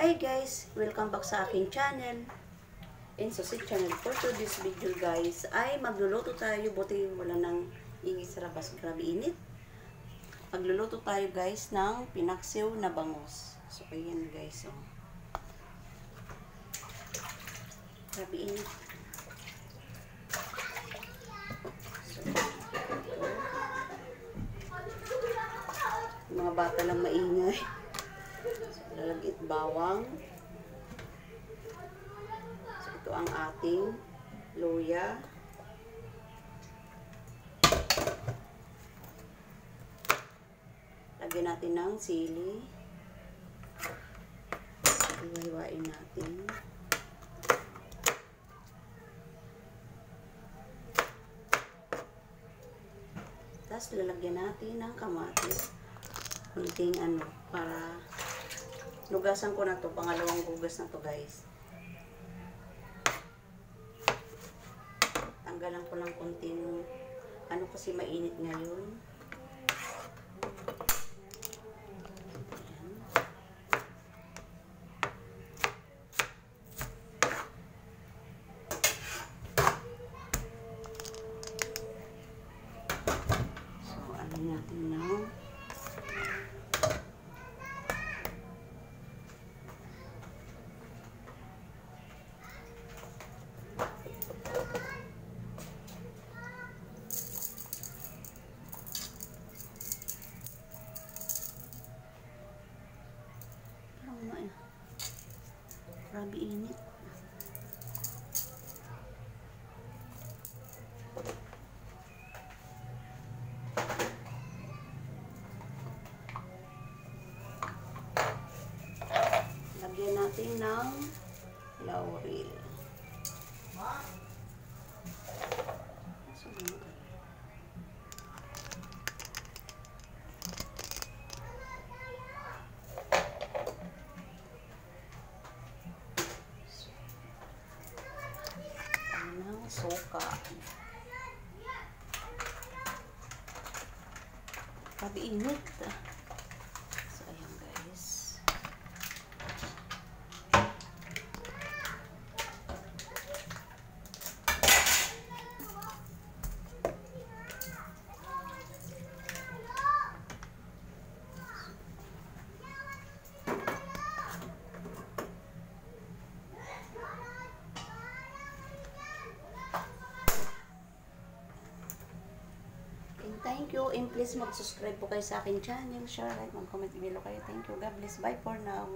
Hi guys! Welcome back sa aking channel. Insosit channel. For today's video guys, ay magluluto tayo. Buti wala nang ingay sa labas. Grabe init. Magluluto tayo guys ng pinaksiw na bangus. So ayan guys. Oh. Grabe init. So, mga bata lang maingay. So, lalagit bawang. So, ito ang ating luya. Lagyan natin ng sili. Iwain natin. Tapos lalagyan natin ng kamatis. Kunting para nugasan ko na to, pangalawang hugas na to guys. Tanggalan ko lang kunting kasi mainit ngayon. So ano natin now. Grabe init. Lagyan natin ng laurel. Suka. Grabe init. So, ayan guys. Thank you. And please mag-subscribe po kayo sa aking channel. Share, like, mag-comment below kayo. Thank you. God bless. Bye for now.